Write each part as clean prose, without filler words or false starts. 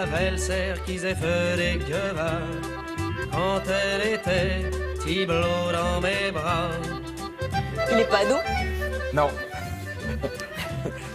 la Velser qui s'est fait des gueulards quand elle était Thibault dans mes bras. Il est pas ado? Non.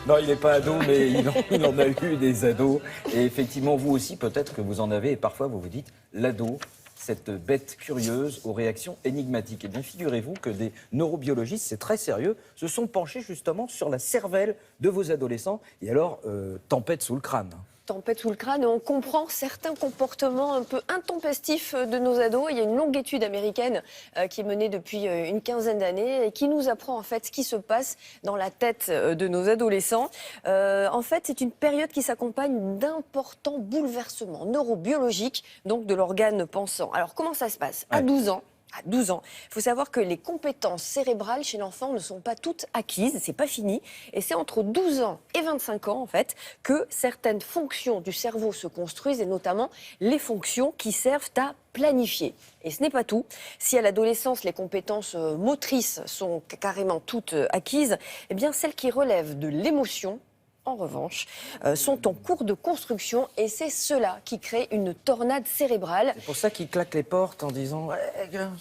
Non, il n'est pas ado, mais il en a eu des ados. Et effectivement, vous aussi, peut-être que vous en avez. Et parfois, vous vous dites, l'ado, cette bête curieuse aux réactions énigmatiques. Eh bien, figurez-vous que des neurobiologistes, c'est très sérieux, se sont penchés justement sur la cervelle de vos adolescents. Et alors, tempête sous le crâne. Tempête sous le crâne et on comprend certains comportements un peu intempestifs de nos ados. Il y a une longue étude américaine qui est menée depuis une quinzaine d'années et qui nous apprend en fait ce qui se passe dans la tête de nos adolescents. En fait, c'est une période qui s'accompagne d'importants bouleversements neurobiologiques, donc de l'organe pensant. Alors comment ça se passe? À 12 ans. À 12 ans, il faut savoir que les compétences cérébrales chez l'enfant ne sont pas toutes acquises, c'est pas fini. Et c'est entre 12 ans et 25 ans, en fait, que certaines fonctions du cerveau se construisent, et notamment les fonctions qui servent à planifier. Et ce n'est pas tout. Si à l'adolescence, les compétences motrices sont carrément toutes acquises, eh bien, celles qui relèvent de l'émotion, en revanche, sont en cours de construction et c'est cela qui crée une tornade cérébrale. C'est pour ça qu'ils claquent les portes en disant ouais,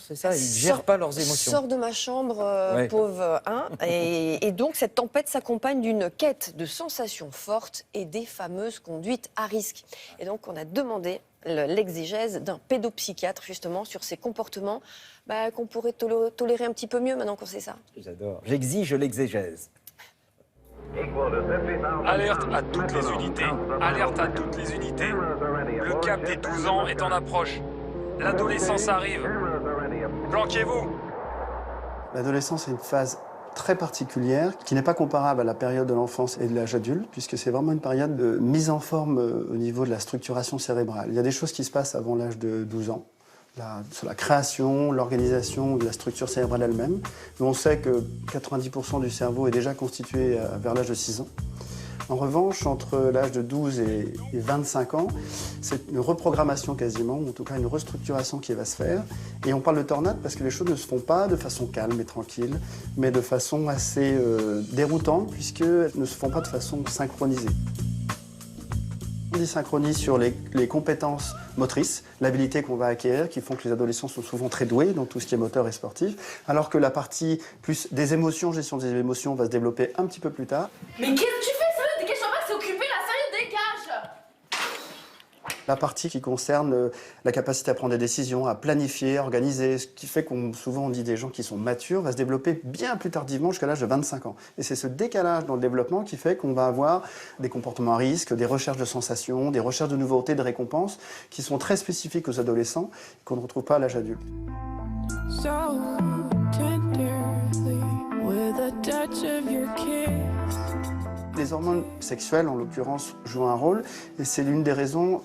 c'est ça, ils ne gèrent pas leurs émotions. Sors de ma chambre, pauvre. Hein, et donc cette tempête s'accompagne d'une quête de sensations fortes et des fameuses conduites à risque. Et donc on a demandé l'exégèse d'un pédopsychiatre justement sur ces comportements qu'on pourrait tolérer un petit peu mieux maintenant qu'on sait ça. J'adore. J'exige l'exégèse. Alerte à toutes les unités. Alerte à toutes les unités. Le cap des 12 ans est en approche. L'adolescence arrive. Planquez-vous. L'adolescence est une phase très particulière qui n'est pas comparable à la période de l'enfance et de l'âge adulte puisque c'est vraiment une période de mise en forme au niveau de la structuration cérébrale. Il y a des choses qui se passent avant l'âge de 12 ans. Sur la création, l'organisation de la structure cérébrale elle-même. Mais on sait que 90% du cerveau est déjà constitué vers l'âge de 6 ans. En revanche, entre l'âge de 12 et 25 ans, c'est une reprogrammation quasiment, ou en tout cas une restructuration qui va se faire. Et on parle de tornade parce que les choses ne se font pas de façon calme et tranquille, mais de façon assez déroutante, puisqu'elles ne se font pas de façon synchronisée. On dit synchronie sur les compétences motrices, l'habilité qu'on va acquérir, qui font que les adolescents sont souvent très doués dans tout ce qui est moteur et sportif, alors que la partie plus des émotions, gestion des émotions, va se développer un petit peu plus tard. Mais qu'est-ce que tu fais, sérieux? Dégage, pas que c'est occupé, là, sérieux, dégage! La partie qui concerne la capacité à prendre des décisions, à planifier, à organiser, ce qui fait qu'on souvent on dit des gens qui sont matures, va se développer bien plus tardivement jusqu'à l'âge de 25 ans. Et c'est ce décalage dans le développement qui fait qu'on va avoir des comportements à risque, des recherches de sensations, des recherches de nouveautés, de récompenses, qui sont très spécifiques aux adolescents, qu'on ne retrouve pas à l'âge adulte. So tenderly, with a touch of your kiss. Les hormones sexuelles, en l'occurrence, jouent un rôle et c'est l'une des raisons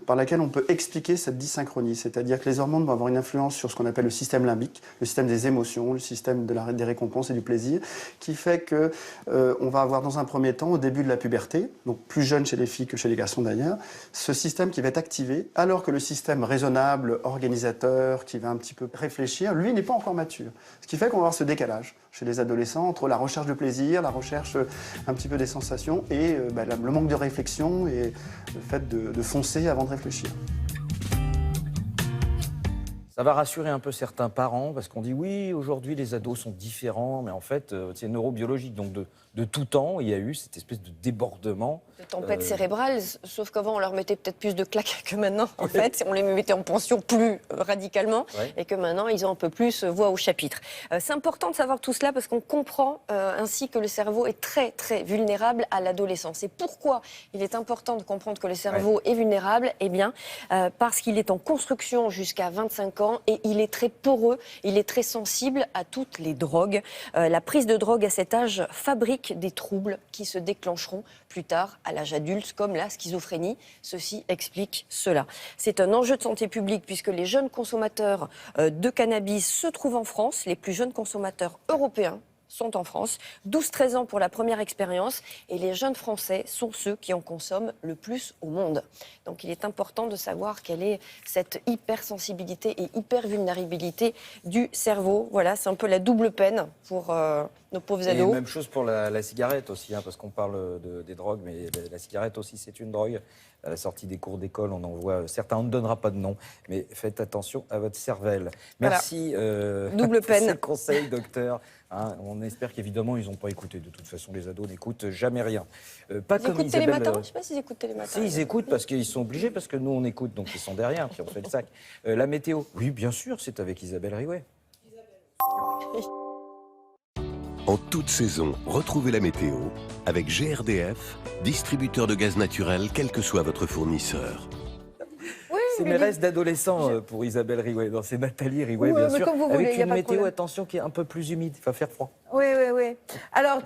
par laquelle on peut expliquer cette dysynchronie. C'est-à-dire que les hormones vont avoir une influence sur ce qu'on appelle le système limbique, le système des émotions, le système des récompenses et du plaisir, qui fait qu'on va avoir dans un premier temps, au début de la puberté, donc plus jeune chez les filles que chez les garçons d'ailleurs, ce système qui va être activé, alors que le système raisonnable, organisateur, qui va un petit peu réfléchir, lui n'est pas encore mature. Ce qui fait qu'on va avoir ce décalage chez les adolescents entre la recherche de plaisir, la recherche un petit peu des sensations et le manque de réflexion et le fait de foncer avant de réfléchir. Ça va rassurer un peu certains parents parce qu'on dit oui, aujourd'hui les ados sont différents, mais en fait c'est neurobiologique. Donc de tout temps, il y a eu cette espèce de débordement. De tempête cérébrale, sauf qu'avant on leur mettait peut-être plus de claques que maintenant. En fait, on les mettait en pension plus radicalement et que maintenant ils ont un peu plus voix au chapitre. C'est important de savoir tout cela parce qu'on comprend ainsi que le cerveau est très très vulnérable à l'adolescence. Et pourquoi il est important de comprendre que le cerveau est vulnérable? Eh bien, parce qu'il est en construction jusqu'à 25 ans et il est très poreux, il est très sensible à toutes les drogues. La prise de drogue à cet âge fabrique des troubles qui se déclencheront plus tard à l'âge adulte, comme la schizophrénie. Ceci explique cela. C'est un enjeu de santé publique puisque les jeunes consommateurs de cannabis se trouvent en France. Les plus jeunes consommateurs européens sont en France. 12-13 ans pour la première expérience. Et les jeunes Français sont ceux qui en consomment le plus au monde. Donc il est important de savoir quelle est cette hypersensibilité et hypervulnérabilité du cerveau. Voilà, c'est un peu la double peine pour nos pauvres Et ados. même chose pour la cigarette aussi, hein, parce qu'on parle des drogues, mais la cigarette aussi, c'est une drogue. À la sortie des cours d'école, on en voit certains. On ne donnera pas de nom, mais faites attention à votre cervelle. Merci Double pour peine. ces conseils, docteur. Hein, on espère qu'évidemment, ils n'ont pas écouté. De toute façon, les ados n'écoutent jamais rien. Pas Ils comme écoutent Isabelle. Télématin. Je ne sais pas s'ils écoutent Télématin. Si, ils écoutent parce qu'ils sont obligés, parce que nous, on écoute, donc ils sont derrière, puis on fait le sac. La météo, oui, bien sûr, c'est avec Isabelle Riouet. En toute saison, retrouvez la météo avec GRDF, distributeur de gaz naturel, quel que soit votre fournisseur. Oui, C'est mes restes d'adolescents pour Isabelle Riouet. Non, c'est Nathalie Riouet, Oui, bien mais sûr. comme vous voulez, Avec y a une pas de météo, problème. attention, qui est un peu plus humide. Il va faire froid. Oui, oui, oui. Alors,